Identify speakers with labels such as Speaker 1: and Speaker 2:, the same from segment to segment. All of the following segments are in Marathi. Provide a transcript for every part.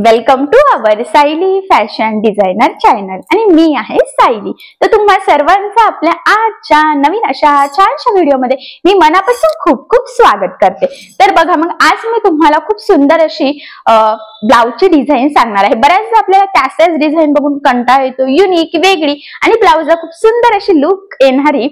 Speaker 1: Welcome to our Sayali fashion designer channel आणि मी आहे सायली। तर तुम्हा सर्वांचं आपल्या आजच्या नवीन अशा छानशा व्हिडिओमध्ये मी मनापासून खूप खूप स्वागत करते। तर बघा मग आज मी तुम्हाला खूप सुंदर अशी ब्लाउजची डिझाईन सांगणार आहे। बऱ्याचदा आपल्याला त्याच डिझाईन बघून कंटाळा येतो, युनिक वेगळी आणि ब्लाउजला खूप सुंदर अशी लुक येणारी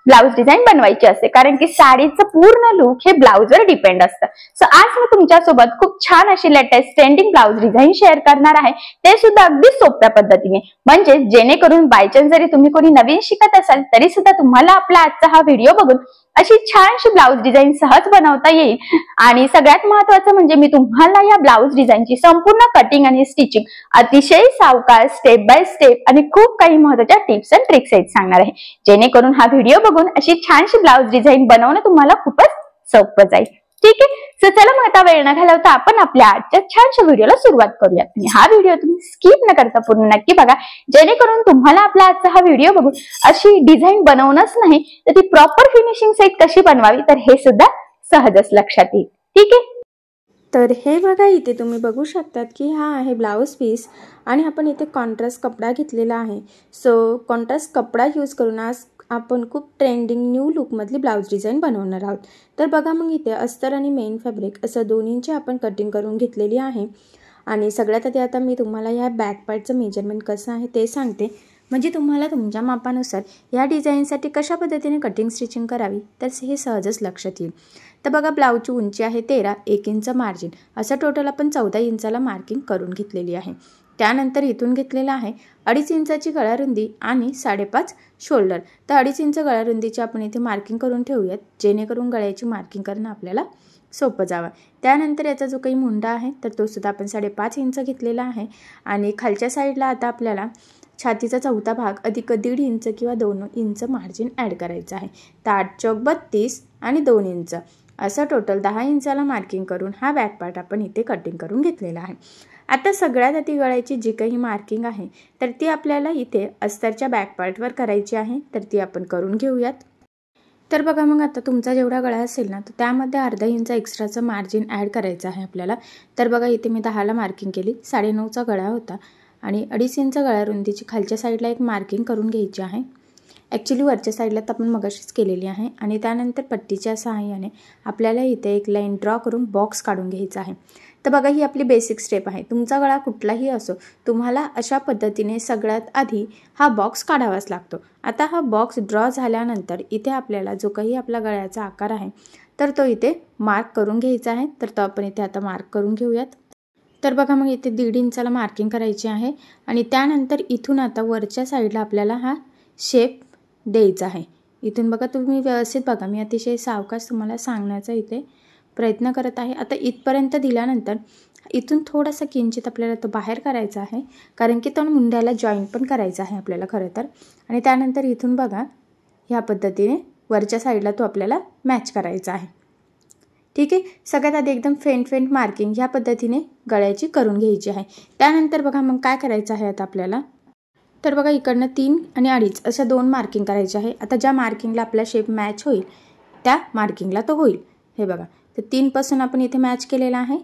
Speaker 1: ब्लाउज डिझाईन बनवायची असते, कारण की साडीचं पूर्ण लुक हे ब्लाउजवर डिपेंड असतं। सो आज मी तुमच्यासोबत खूप छान अशी latest trending blouse design share करणार आहे, ते सुद्धा अगदी सोप्या पद्धतीने, म्हणजे जेणेकरून बाय चान्स जरी तुम्ही कोणी नवीन शिकत असाल तरी सुद्धा तुम्हाला आपला आजचा हा व्हिडिओ बघून अशी छानशी ब्लाउज डिझाईन सहज बनवता येईल। आणि सगळ्यात महत्त्वाचं म्हणजे मी तुम्हाला या ब्लाउज डिझाईनची संपूर्ण कटिंग आणि स्टिचिंग अतिशय सावकाश स्टेप बाय स्टेप आणि खूप काही महत्त्वाच्या टिप्स अँड ट्रिक्स सांगणार आहे, जेणेकरून हा व्हिडिओ बघून अशी छानशी ब्लाउज डिझाईन बनवणं तुम्हाला खूपच सोपं जाईल। ठीक आहे, सो चला मग आता वेळ न घालवता आपण आपल्या आजच्या छानशा व्हिडिओला सुरुवात करूया। आणि हा व्हिडिओ तुम्ही स्किप न करता पूर्ण नक्की बघा, जेणेकरून तुम्हाला आपला आजचा हा व्हिडिओ बघून अशी डिझाईन बनवणंच नाही तर ती प्रॉपर फिनिशिंग सहित कशी बनवावी तर हे सुद्धा सहजच लक्षात येईल। ठीक आहे,
Speaker 2: तर हे बघा, इथे तुम्ही बघू शकतात की हा आहे ब्लाउज पीस आणि आपण इथे कॉन्ट्रास्ट कपडा घेतलेला आहे। सो कॉन्ट्रास्ट कपडा यूज करून आज आपण खूप ट्रेंडिंग न्यू लुकमधली ब्लाउज डिझाईन बनवणार आहोत। तर बघा मग इथे अस्तर आणि मेन फॅब्रिक असं दोन्हींची आपण कटिंग करून घेतलेली आहे। आणि सगळ्यात आधी आता मी तुम्हाला या बॅक पार्टचं मेजरमेंट कसं आहे ते सांगते, म्हणजे तुम्हाला तुमच्या मापानुसार या डिझाईनसाठी कशा पद्धतीने कटिंग स्टिचिंग करावी तर हे सहजच लक्षात येईल। तर बघा, ब्लाउजची उंची आहे 13, 1 इंच मार्जिन, असं टोटल आपण 14 इंचाला मार्किंग करून घेतलेली आहे। त्यानंतर इथून घेतलेला आहे 2.5 इंचाची गळारुंदी आणि 5.5 शोल्डर। तर 2.5 इंच गळारुंदीची आपण इथे मार्किंग करून ठेवूयात, जेणेकरून गळ्याची मार्किंग करणं आपल्याला सोपं जावं। त्यानंतर याचा जो काही मुंडा आहे तर तो सुद्धा आपण 5.5 इंच घेतलेला आहे। आणि खालच्या साईडला आता आपल्याला छातीचा चौथा भाग अधिक 1.5 इंच किंवा 2 इंच मार्जिन ॲड करायचं आहे। तर 8 चौक 32 आणि 2 इंच असं टोटल 10 इंचाला मार्किंग करून हा बॅक पार्ट आपण इथे कटिंग करून घेतलेला आहे। आता सगळ्यात आधी गळ्याची जी काही मार्किंग आहे तर ती आपल्याला इथे अस्तरच्या बॅक पार्टवर करायची आहे, तर ती आपण करून घेऊयात। तर बघा मग आता तुमचा जेवढा गळा असेल ना तर त्यामध्ये अर्धा इंच एक्स्ट्राचं मार्जिन ॲड करायचं आहे आपल्याला। तर बघा, इथे मी 10ला मार्किंग केली, 9.5चा गळा होता आणि 2.5 इंच गळारुंदीची खालच्या साईडला एक मार्किंग करून घ्यायची आहे। ॲक्च्युली वरच्या साईडला तर आपण मगाशीच केलेली आहे। आणि त्यानंतर पट्टीच्या सहाय्याने आपल्याला इथे एक लाईन ड्रॉ करून बॉक्स काढून घ्यायचा आहे। तर बघा, ही आपली बेसिक स्टेप आहे। तुमचा गळा कुठलाही असो, तुम्हाला अशा पद्धतीने सगळ्यात आधी हा बॉक्स काढावाच लागतो। आता हा बॉक्स ड्रॉ झाल्यानंतर इथे आपल्याला जो काही आपला गळ्याचा आकार आहे तर तो इथे मार्क करून घ्यायचा आहे। तर तो आपण इथे आता मार्क करून घेऊयात। तर बघा मग इथे 1.5 इंचाला मार्किंग करायची आहे आणि त्यानंतर इथून आता वरच्या साईडला आपल्याला हा शेप द्यायचा आहे। इथून बघा, तुम्ही व्यवस्थित बघा, मी अतिशय सावकाश तुम्हाला सांगण्याचा इथे प्रयत्न करत आहे। आता इथपर्यंत दिल्यानंतर इथून थोडासा किंचित आपल्याला तो बाहेर करायचा आहे, कारण की तो मुंड्याला जॉईंट पण करायचा आहे आपल्याला खरं तर। आणि त्यानंतर इथून बघा, ह्या पद्धतीने वरच्या साईडला तो आपल्याला मॅच करायचा आहे। ठीक आहे, सगळ्यात आधी एकदम फेंट मार्किंग ह्या पद्धतीने गळ्याची करून घ्यायची आहे। त्यानंतर बघा मग काय करायचं आहे आता आपल्याला, तर बघा इकडनं 3 आणि 2.5 असं 2 मार्किंग करायचे आहे। आता ज्या मार्किंगला आपला शेप मॅच होईल त्या मार्किंगला तो होईल। हे बघा, तर 3 पासून आपण इथे मॅच केलेला आहे,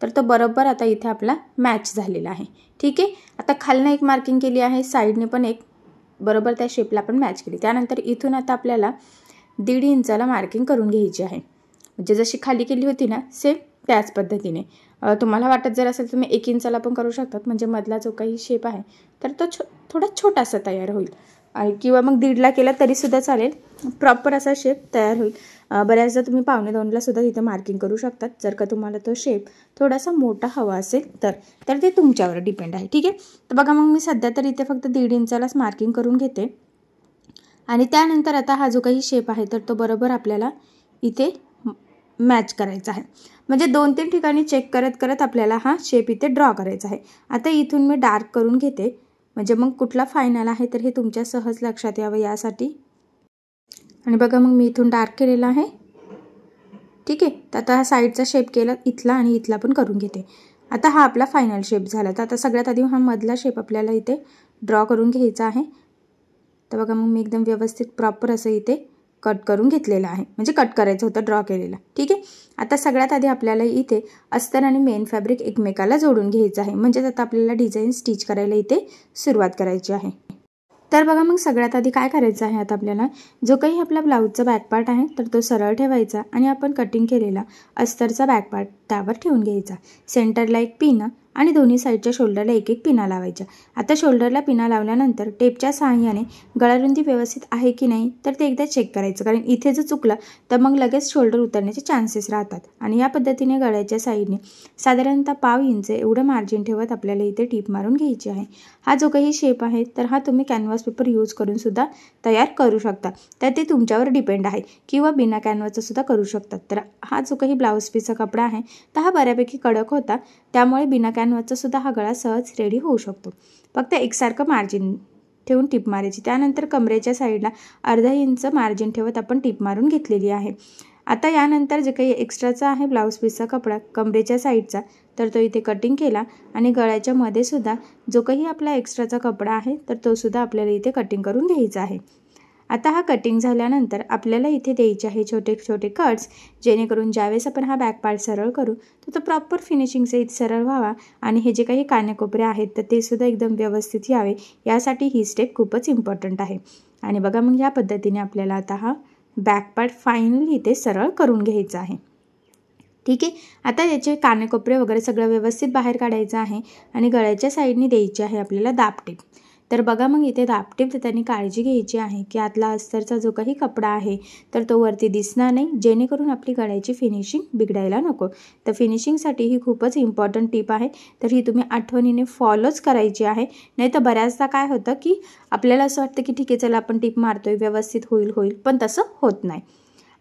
Speaker 2: तर तो बरोबर आता इथे आपला मॅच झालेला आहे। ठीक आहे, आता खालनं एक मार्किंग केली आहे, साईडने पण एक बरोबर त्या शेपला आपण मॅच केली। त्यानंतर इथून आता आपल्याला 1.5 इंचाला मार्किंग करून घ्यायची आहे, म्हणजे जशी खाली केली होती ना सेम त्याच पद्धतीने। तुम्हाला वाटत जर असेल तुम्ही 1 इंचाला पण करू शकतात, म्हणजे मधला जो काही शेप आहे तर तो थोडा छोटासा तयार होईल। किंवा मग 1.5ला केला तरी सुद्धा चालेल, प्रॉपर असा शेप तयार होईल। बऱ्याचदा तुम्ही 1.25ला सुद्धा तिथे मार्किंग करू शकतात, जर का तुम्हाला तो शेप थोडासा मोठा हवा असेल तर ते तुमच्यावर डिपेंड आहे। ठीक आहे, तर बघा मग मी सध्या तर इथे फक्त 1.5 इंचालाच मार्किंग करून घेते। आणि त्यानंतर आता हा जो काही शेप आहे तर तो बरोबर आपल्याला इथे मॅच करायचा आहे, म्हणजे 2-3 ठिकाणी चेक करत करत आपल्याला हा शेप इथे ड्रॉ करायचा आहे। आता इथून मी डार्क करून घेते, म्हणजे मग कुठला फायनल आहे तर हे तुमच्या सहज लक्षात यावं यासाठी। आणि बघा मग मी इथून डार्क केलेला आहे। ठीक आहे, तर आता हा साईडचा शेप केला, इथला आणि इथला पण करून घेते। आता हा आपला फायनल शेप झाला। तर आता सगळ्यात आधी हा मधला शेप आपल्याला इथे ड्रॉ करून घ्यायचा आहे। तर बघा मग मी एकदम व्यवस्थित प्रॉपर असं इथे कट करून घेतलेला आहे, म्हणजे कट करायचं होतं ड्रॉ केलेला. ठीक आहे. आता सगळ्यात आधी आपल्याला इथे अस्तर आणि मेन फॅब्रिक एकमेकाला जोडून घ्यायचं आहे, म्हणजेच आता आपल्याला डिझाईन स्टिच करायला इथे सुरुवात करायची आहे. तर बघा मग सगळ्यात आधी काय करायचं आहे, आता आपल्याला जो काही आपला ब्लाऊजचा बॅक पार्ट आहे तर तो सरळ ठेवायचा आणि आपण कटिंग केलेला अस्तरचा बॅक पार्ट त्यावर ठेवून घ्यायचा. सेंटरला एक पिन आणि दोन्ही साईडच्या शोल्डरला एक एक पिना लावायच्या. आता शोल्डरला पिना लावल्यानंतर टेपच्या सहाय्याने गळारुंदी व्यवस्थित आहे की नाही तर ते एकदा चेक करायचं, कारण इथे जर चुकलं तर मग लगेच शोल्डर उतरण्याचे चान्सेस राहतात. आणि या पद्धतीने गळ्याच्या साईडने साधारणतः 1/2 इंच एवढं मार्जिन ठेवत आपल्याला इथे टीप मारून घ्यायची आहे. हा जो काही शेप आहे तर हा तुम्ही कॅनव्हास पेपर यूज करून सुद्धा तयार करू शकता, तर ते तुमच्यावर डिपेंड आहे, किंवा बिना कॅनव्हासचा सुद्धा करू शकतात. तर हा जो काही ब्लाऊज पीसचा कपडा आहे तर हा बऱ्यापैकी कडक होता, त्यामुळे बिना कॅनव्हासचा सुद्धा हा गळा सहज रेडी होऊ शकतो. फक्त एकसारखं मार्जिन ठेवून टीप मारायची. त्यानंतर कमरेच्या साईडला 1/2 इंच मार्जिन ठेवत आपण टीप मारून घेतलेली आहे. आता यानंतर जे काही एक्स्ट्राचा आहे ब्लाऊज पीसचा कपडा कमरेच्या साईडचा तर तो इथे कटिंग केला आणि गळ्याच्या मध्ये सुद्धा जो काही आपला एक्स्ट्राचा कपडा आहे तर तो सुद्धा आपल्याला इथे कटिंग करून घ्यायचा आहे. आता हा कटिंग झाल्यानंतर आपल्याला इथे द्यायचे आहे छोटे छोटे कट्स, जेणेकरून ज्यावेळेस आपण हा बॅक पार्ट सरळ करू तर तो प्रॉपर फिनिशिंगचा इथे सरळ व्हावा आणि हे जे काही कानेकोपरे आहेत तर ते सुद्धा एकदम व्यवस्थित यावे, यासाठी ही स्टेप खूपच इम्पॉर्टंट आहे. आणि बघा मग या पद्धतीने आपल्याला आता हा बॅक पार्ट फायनली इथे सरळ करून घ्यायचा आहे. ठीक आहे. आता याचे कानेकोपरे वगैरे सगळं व्यवस्थित बाहेर काढायचं आहे आणि गळ्याच्या साईडने द्यायची आहे आपल्याला दाबटीप. तर बघा मग इथे दाबटीप देताना काळजी घ्यायची आहे की आतला अस्तरचा जो काही कपडा आहे तर तो वरती दिसणार नाही, जेणेकरून आपली गळ्याची फिनिशिंग बिघडायला नको. तर फिनिशिंगसाठी ही खूपच इम्पॉर्टंट टिप आहे, तर ही तुम्ही आठवणीने फॉलोच करायची आहे. नाही तर बऱ्याचदा काय होतं की आपल्याला असं वाटतं की ठीक आहे चला आपण टिप मारतोय व्यवस्थित होईल, पण तसं होत नाही.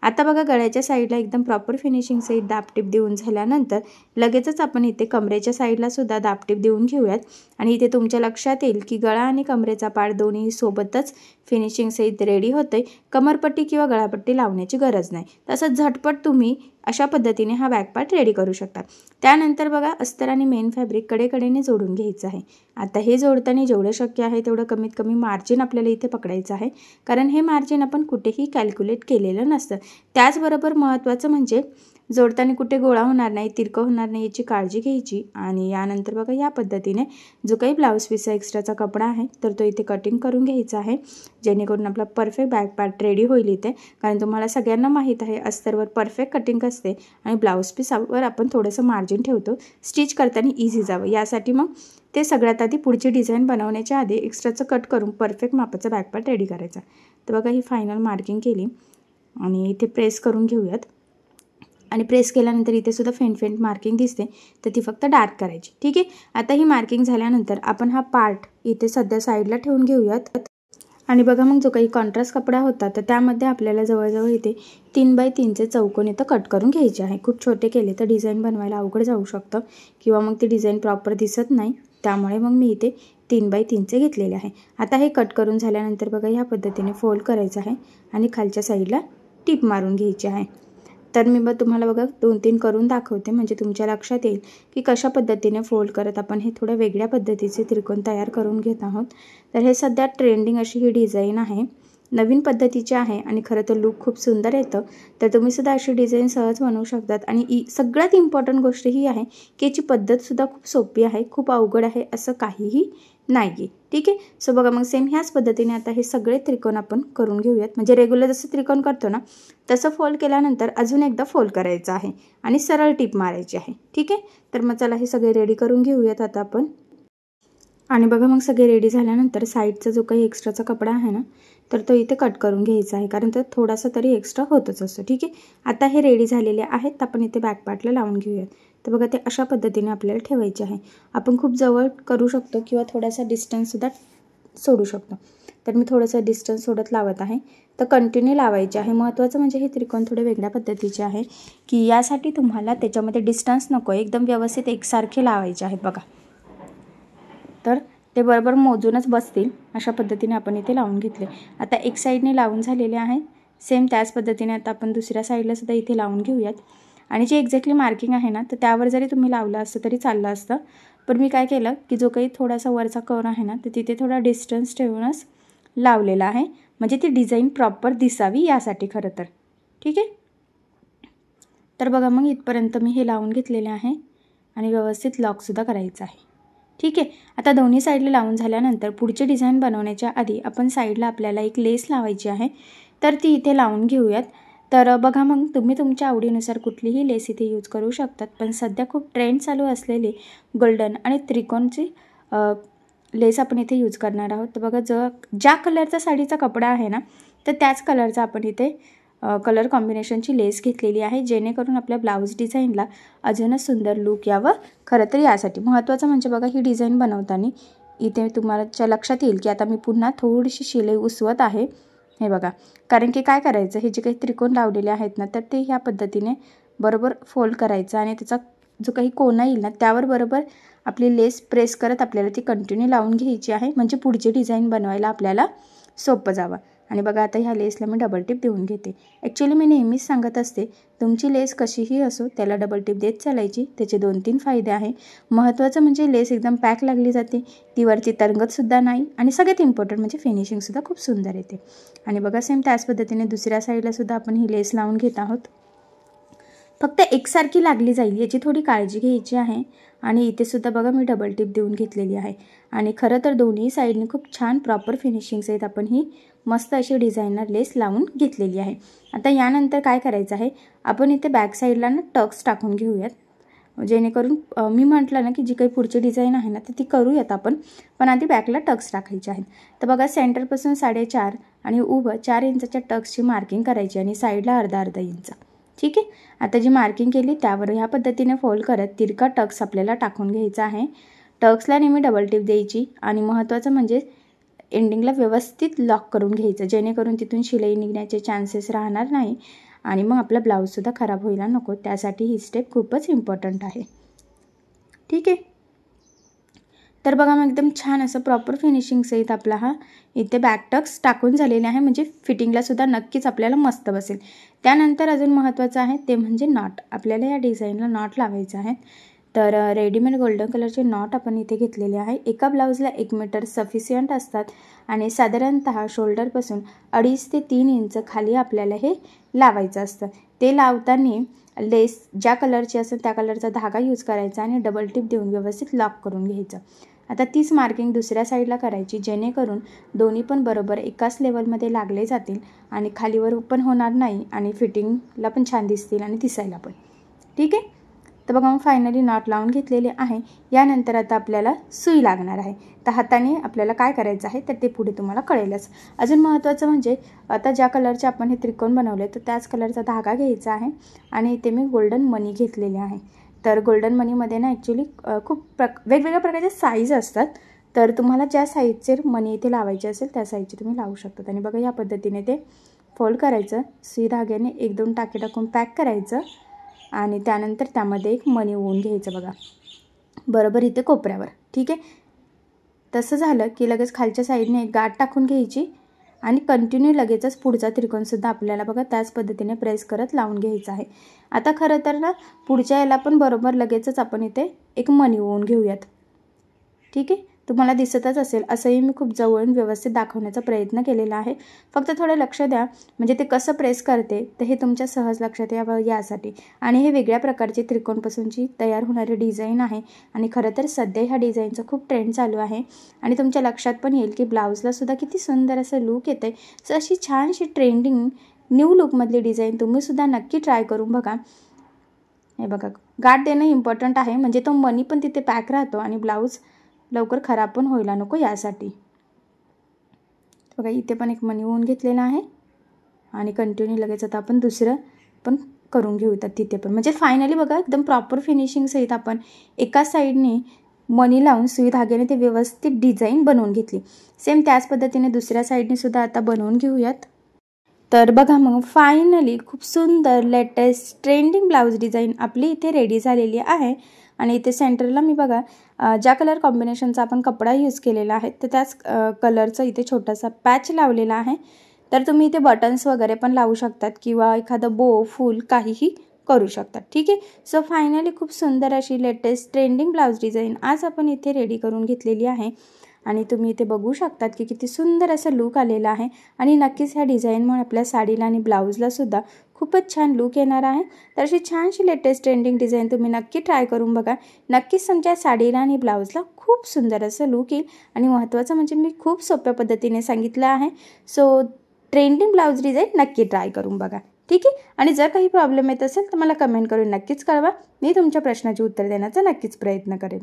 Speaker 2: आता बघा गळ्याच्या साईडला एकदम प्रॉपर फिनिशिंग सहित दाबटीप देऊन झाल्यानंतर लगेचच आपण इथे कमरेच्या साईडला सुद्धा दाबटीप देऊन घेऊयात. आणि इथे तुमच्या लक्षात येईल की गळा आणि कमरेचा पार्ट दोन्ही सोबतच फिनिशिंग सहित रेडी होते, कमरपट्टी किंवा गळापट्टी लावण्याची गरज नाही. तसंच झटपट तुम्ही अशा पद्धतीने हा बॅक पार्ट रेडी करू शकता. त्यानंतर बघा अस्तर आणि मेन फॅब्रिक कडेकडेने जोडून घ्यायचं आहे. आता हे जोडताना जेवढं शक्य आहे तेवढं कमीत कमी मार्जिन आपल्याला इथे पकडायचं आहे, कारण हे मार्जिन आपण कुठेही कॅल्क्युलेट केलेलं नसतं. त्याचबरोबर महत्त्वाचं म्हणजे जोडताना कुठे गोळा होणार नाही, तिरकं होणार नाही याची काळजी घ्यायची. आणि यानंतर बघा या पद्धतीने जो काही ब्लाऊज पीसचा एक्स्ट्राचा कपडा आहे तर तो इथे कटिंग करून घ्यायचा आहे, जेणेकरून आपला परफेक्ट बॅक पार्ट रेडी होईल इथे. कारण तुम्हाला सगळ्यांना माहीत आहे अस्तरवर परफेक्ट कटिंग असते आणि ब्लाऊज पीसवर आपण थोडंसं मार्जिन ठेवतो स्टिच करताना इझी जावं यासाठी. मग ते सगळ्यात आधी पुढची डिझाईन बनवण्याच्या आधी एक्स्ट्राचं कट करून परफेक्ट मापाचा बॅक पार्ट रेडी करायचा. तर बघा ही फायनल मार्किंग केली आणि इथे प्रेस करून घेऊयात. आणि प्रेस केल्यानंतर इथे सुद्धा फेंट मार्किंग दिसते, तर ती फक्त डार्क करायची. ठीक आहे. आता ही मार्किंग झाल्यानंतर आपण हा पार्ट इथे सध्या साईडला ठेवून घेऊयात. आणि बघा मग जो काही कॉन्ट्रास्ट कपडा होता तर त्यामध्ये आपल्याला जवळजवळ इथे 3x3चे चौकोन इथं कट करून घ्यायचे आहे. खूप छोटे केले तर डिझाईन बनवायला अवघड जाऊ शकतं किंवा मग ती डिझाईन प्रॉपर दिसत नाही, त्यामुळे मग मी इथे 3x3चे घेतलेले आहे. आता हे कट करून झाल्यानंतर बघा ह्या पद्धतीने फोल्ड करायचं आहे आणि खालच्या साईडला टिप मारून घ्यायची आहे. तर मी तुम्हाला बघा 2-3 करून दाखवते, म्हणजे तुमच्या लक्षात येईल की कशा पद्धतीने फोल्ड करत आपण हे थोड्या वेगळ्या पद्धतीचे त्रिकोण तयार करून घेत आहोत. तर हे सध्या ट्रेंडिंग अशी ही डिझाईन आहे, नवीन पद्धतीची आहे आणि खरं तर लूक खूप सुंदर येतं. तर तुम्ही सुद्धा अशी डिझाईन सहज बनवू शकतात. आणि सगळ्यात इम्पॉर्टंट गोष्ट ही आहे की याची पद्धतसुद्धा खूप सोपी आहे, खूप अवघड आहे असं काहीही नाही आहे. ठीक आहे. सो बघा मग सेम ह्याच पद्धतीने आता हे सगळे त्रिकोण आपण करून घेऊयात. म्हणजे रेग्युलर जसं त्रिकोण करतो ना तसं फोल्ड केल्यानंतर अजून एकदा फोल्ड करायचं आहे आणि सरळ टिप मारायची आहे. ठीक आहे. तर मग चला हे सगळे रेडी करून घेऊयात आता आपण. आणि बघा मग सगळे रेडी झाल्यानंतर साईडचा जो काही एक्स्ट्राचा कपडा आहे ना तर तो इथे कट करून घ्यायचा आहे, कारण तर थोडासा तरी एक्स्ट्रा होतच असतो. ठीक आहे. आता हे रेडी झालेले आहेत, आपण इथे बॅक पार्टला लावून घेऊयात. तर बघा ते अशा पद्धतीने आपल्याला ठेवायचे आहे. आपण खूप जवळ करू शकतो किंवा थोडासा डिस्टन्ससुद्धा सोडू शकतो. तर मी थोडंसं डिस्टन्स सोडत लावत आहे. तर कंटिन्यू लावायचे आहे. महत्त्वाचं म्हणजे हे त्रिकोण थोडे वेगळ्या पद्धतीचे आहे की यासाठी तुम्हाला त्याच्यामध्ये डिस्टन्स नको, एकदम व्यवस्थित एकसारखे लावायचे आहेत. बघा तर ते बरोबर मोजूनच बसतील अशा पद्धतीने आपण इथे लावून घेतले. आता एक साईडने लावून झालेले आहे, सेम त्याच पद्धतीने आता आपण दुसऱ्या साईडला सुद्धा इथे लावून घेऊयात. आणि जे एक्झॅक्टली मार्किंग आहे ना तर त्यावर जरी तुम्ही लावलं असतं तरी चाललं असतं, पण मी काय केलं की जो काही थोडासा वरचा कर्व आहे ना तर तिथे थोडा डिस्टन्स ठेवूनच लावलेला आहे, म्हणजे ती डिझाईन प्रॉपर दिसावी यासाठी खरं तर. ठीक आहे. तर बघा मग इथपर्यंत मी हे लावून घेतलेले आहे आणि व्यवस्थित लॉकसुद्धा करायचं आहे. ठीक आहे. आता दोन्ही साईडला लावून झाल्यानंतर पुढचे डिझाईन बनवण्याच्या आधी आपण साईडला आपल्याला एक लेस लावायची आहे, तर ती इथे लावून घेऊयात. तर बघा मग तुम्ही तुमच्या आवडीनुसार कुठलीही लेस इथे यूज करू शकतात, पण सध्या खूप ट्रेंड चालू असलेली गोल्डन आणि त्रिकोणची लेस आपण इथे यूज करणार आहोत. तर बघा ज्या कलरचा साडीचा कपडा आहे ना, तर त्याच कलरचा आपण इथे कलर कॉम्बिनेशनची लेस घेतलेली आहे, जेणेकरून आपल्या ब्लाऊज डिझाईनला अजूनच सुंदर लूक यावं. खरं तर यासाठी महत्त्वाचं म्हणजे बघा ही डिझाईन बनवताना इथे तुम्हाला लक्षात येईल की आता मी पुन्हा थोडीशी शिलाई उसवत आहे. हे बघा, कारण की काय करायचं, हे जे काही त्रिकोण लावलेले आहेत ना, तर ते ह्या पद्धतीने बरोबर फोल्ड करायचं आणि त्याचा जो काही कोना येईल ना त्यावर बरोबर आपली लेस प्रेस करत आपल्याला ती कंटिन्यू लावून घ्यायची आहे, म्हणजे पुढची डिझाईन बनवायला आपल्याला सोपं जावं. आणि बघा आता ह्या लेसला मी डबल टिप देऊन घेते. ॲक्च्युली मी नेहमीच सांगत असते, तुमची लेस कशीही असो त्याला डबल टिप देत चालायची. त्याचे 2-3 फायदे आहे. महत्त्वाचं म्हणजे लेस एकदम पॅक लागली जाते, ती वरती तरंगतसुद्धा नाही आणि सगळ्यात इम्पॉर्टंट म्हणजे फिनिशिंगसुद्धा खूप सुंदर येते. आणि बघा सेम त्याच पद्धतीने दुसऱ्या साईडलासुद्धा आपण ही लेस लावून घेत आहोत. फक्त एकसारखी लागली जाईल याची थोडी काळजी घ्यायची आहे. आणि इथे सुद्धा बघा मी डबल टिप देऊन घेतलेली आहे. आणि खरं तर दोन्ही साईडने खूप छान प्रॉपर फिनिशिंग्स आहेत. आपण ही मस्त अशी डिझायनर लेस लावून घेतलेली आहे. आता यानंतर काय करायचं आहे, आपण इथे बॅक साईडला ना टक्स टाकून घेऊयात, जेणेकरून मी म्हटलं ना की जी काही पुढची डिझाईन आहे ना तर ती करूयात आपण, पण आधी बॅकला टक्स टाकायचे आहेत. तर बघा सेंटरपासून 4.5 आणि उभं 4 इंचाच्या टक्सची मार्किंग करायची आणि साईडला अर्धा इंच. ठीक आहे. आता जी मार्किंग केली त्यावर ह्या पद्धतीने फोल्ड करत तिरका टक्स आपल्याला टाकून घ्यायचा आहे. टक्सला नेहमी डबल टिप द्यायची आणि महत्त्वाचं म्हणजे एंडिंगला व्यवस्थित लॉक करून घ्यायचं, जेणेकरून तिथून शिलाई निघण्याचे चान्सेस राहणार नाही आणि मग आपला ब्लाऊजसुद्धा खराब व्हायला नको. त्यासाठी ही स्टेप खूपच इम्पॉर्टंट आहे. ठीक आहे. तर बघा मग एकदम छान असं प्रॉपर फिनिशिंग सहित आपला हा इथे बॅक टक्स टाकून झालेले आहे, म्हणजे फिटिंगलासुद्धा नक्कीच आपल्याला मस्त बसेल. त्यानंतर अजून महत्त्वाचं आहे ते म्हणजे नॉट. आपल्याला या डिझाईनला नॉट लावायचं आहे. तर रेडीमेड गोल्डन कलरचे नॉट आपण इथे घेतलेले आहे. एका ब्लाऊजला 1 मीटर सफिशियंट असतात आणि साधारणतः शोल्डरपासून 2.5 ते 3 इंच खाली आपल्याला हे लावायचं असतं. ते लावताना लेस ज्या कलरची असेल त्या कलरचा धागा यूज करायचा आणि डबल टिप देऊन व्यवस्थित लॉक करून घ्यायचं. आता तीच मार्किंग दुसऱ्या साईडला करायची, जेणेकरून दोन्ही पण बरोबर एकाच लेवलमध्ये लागले जातील आणि खालीवर पण होणार नाही आणि फिटिंगला पण छान दिसतील आणि दिसायला पण. ठीक आहे. तर बघा मग फायनली नॉट लावून घेतलेले आहे. यानंतर आता आपल्याला सुई लागणार आहे. तर हाताने आपल्याला काय करायचं आहे तर ते पुढे तुम्हाला कळेलच. अजून महत्त्वाचं म्हणजे आता ज्या कलरचे आपण हे त्रिकोण बनवले तर त्याच कलरचा धागा घ्यायचा आहे आणि इथे मी गोल्डन मनी घेतलेले आहे. तर गोल्डन मनीमध्ये ना ॲक्च्युली खूप वेगवेगळ्या प्रकारचे साईज असतात. तर तुम्हाला ज्या साईजचे मनी इथे लावायचे असेल त्या साईजचे तुम्ही लावू शकतात. आणि बघा या पद्धतीने ते फोल्ड करायचं, सुई धाग्याने 1-2 टाके टाकून पॅक करायचं आणि त्यानंतर त्यामध्ये एक मनी ओवून घ्यायचं बघा बरोबर इथे कोपऱ्यावर. ठीक आहे. तसं झालं की लगेच खालच्या साईडने एक गाठ टाकून घ्यायची आणि कंटिन्यू लगेचच पुढचा त्रिकोणसुद्धा आपल्याला बघा त्याच पद्धतीने प्रेस करत लावून घ्यायचा आहे. आता खरं तर ना पुढच्या याला पण बरोबर लगेचच आपण इथे एक मनी ओवून घेऊयात. ठीक आहे. तुम्हाला दिसतच असेल, असंही मी खूप जवळून व्यवस्थित दाखवण्याचा प्रयत्न केलेला आहे. फक्त थोडं लक्ष द्या, म्हणजे ते कसं प्रेस करते तर हे तुमच्या सहज लक्षात यावं यासाठी. आणि हे वेगळ्या प्रकारचे त्रिकोणपासूनची तयार होणारी डिझाईन आहे आणि खरं तर सध्या ह्या डिझाईनचा खूप ट्रेंड चालू आहे आणि तुमच्या लक्षात पण येईल की ब्लाऊजलासुद्धा किती सुंदर असं लूक येतं आहे. सो अशी छानशी ट्रेंडिंग न्यू लुकमधली डिझाईन तुम्हीसुद्धा नक्की ट्राय करून बघा. हे बघा गाठ देणं इम्पॉर्टंट आहे, म्हणजे तो मनी पण तिथे पॅक राहतो आणि ब्लाऊज लवकर खराब पण व्हायला नको यासाठी. बघा इथे पण एक मनी ओवून घेतलेला आहे आणि कंटिन्यू लगेच आता आपण दुसरं पण करून घेऊयात तिथे पण. म्हणजे फायनली बघा एकदम प्रॉपर फिनिशिंग सहित आपण एका साईडने मनी लावून सुई धाग्याने ते व्यवस्थित डिझाईन बनवून घेतली. सेम त्याच पद्धतीने दुसऱ्या साईडने सुद्धा आता बनवून घेऊयात. तर बघा मग फायनली खूप सुंदर लेटेस्ट ट्रेंडिंग ब्लाऊज डिझाईन आपली इथे रेडी झालेली आहे. आणि इथे सेंटरला मी बघा ज्या कलर कॉम्बिनेशनचा आपण कपडा यूज केलेला आहे तर त्याच कलरचा इथे छोटासा पॅच लावलेला आहे. तर तुम्ही इथे बटन्स वगैरे पण लावू शकतात किंवा एखादं बो फूल काहीही करू शकतात. ठीक आहे. सो फायनली खूप सुंदर अशी लेटेस्ट ट्रेंडिंग ब्लाऊज डिझाईन आज आपण इथे रेडी करून घेतलेली आहे. आणि तुम्ही इथे बघू शकतात की किती सुंदर असं लुक आलेला आहे आणि नक्कीच ह्या डिझाईनमुळे आपल्या साडीला आणि ब्लाऊजला सुद्धा खूपच छान लुक येणार आहे। तर अशी छानशी लेटेस्ट ट्रेंडिंग डिझाईन तुम्ही नक्की ट्राय करून बघा, नक्कीच तुमच्या साडीला आणि ब्लाऊजला खूप सुंदर असं लुक येईल। आणि महत्त्वाचं म्हणजे मी खूप सोप्या पद्धतीने सांगितलं आहे, सो ट्रेंडिंग ब्लाऊज डिझाईन नक्की ट्राय करून बघा, ठीक आहे। आणि जर काही प्रॉब्लेम येत असेल तर मला कमेंट करून नक्कीच कळवा, मी तुमच्या प्रश्नाचे उत्तर देण्याचा नक्कीच प्रयत्न करेन।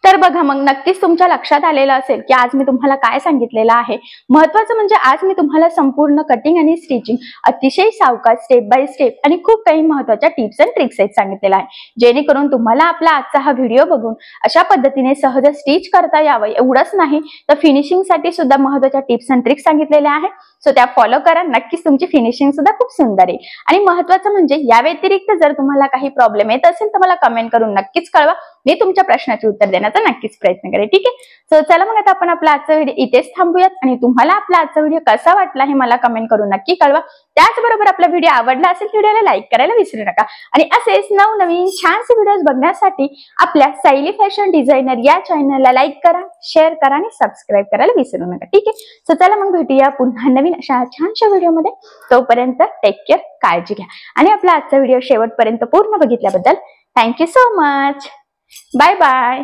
Speaker 1: तर बघा मग नक्कीच तुमच्या लक्षात आलेलं असेल की आज मी तुम्हाला काय सांगितलेलं आहे। महत्त्वाचं म्हणजे आज मी तुम्हाला संपूर्ण कटिंग आणि स्टिचिंग अतिशय सावकाश स्टेप बाय स्टेप आणि खूप काही महत्त्वाच्या टिप्स अँड ट्रिक्स सांगितलेलं आहे, जेणेकरून तुम्हाला आपला आजचा हा व्हिडिओ बघून अशा पद्धतीने सहज स्टिच करता यावं। एवढंच नाही तर फिनिशिंग साठी सुद्धा महत्त्वाच्या टिप्स अँड ट्रिक्स सांगितलेल्या आहे, सो त्या फॉलो करा, नक्कीच तुमची फिनिशिंग सुद्धा खूप सुंदर येईल। आणि महत्त्वाचं म्हणजे या व्यतिरिक्त जर तुम्हाला काही प्रॉब्लेम येत असेल तर मला कमेंट करून नक्कीच कळवा, मी तुमच्या प्रश्नाचे उत्तर देण्याचा नक्कीच प्रयत्न करेन, ठीक आहे। सो चला मग आता आपण आपला आजचा व्हिडिओ इथेच थांबूयात आणि तुम्हाला आपला आजचा व्हिडिओ कसा वाटला हे मला कमेंट करून नक्की कळवा। त्याचबरोबर आपला व्हिडिओ आवडला असेल व्हिडिओला लाईक करायला विसरू नका आणि असेच नवनवीन छानसे व्हिडिओज बघण्यासाठी आपल्या सायली फॅशन डिझायनर या चॅनलला लाईक करा, शेअर करा आणि सबस्क्राईब करायला विसरू नका, ठीक आहे। सो चला मग भेटूया पुन्हा नवीन अशा छानशा व्हिडिओमध्ये, तोपर्यंत टेक केअर, काळजी घ्या आणि आपला आजचा व्हिडिओ शेवटपर्यंत पूर्ण बघितल्याबद्दल thank you so much, bye bye.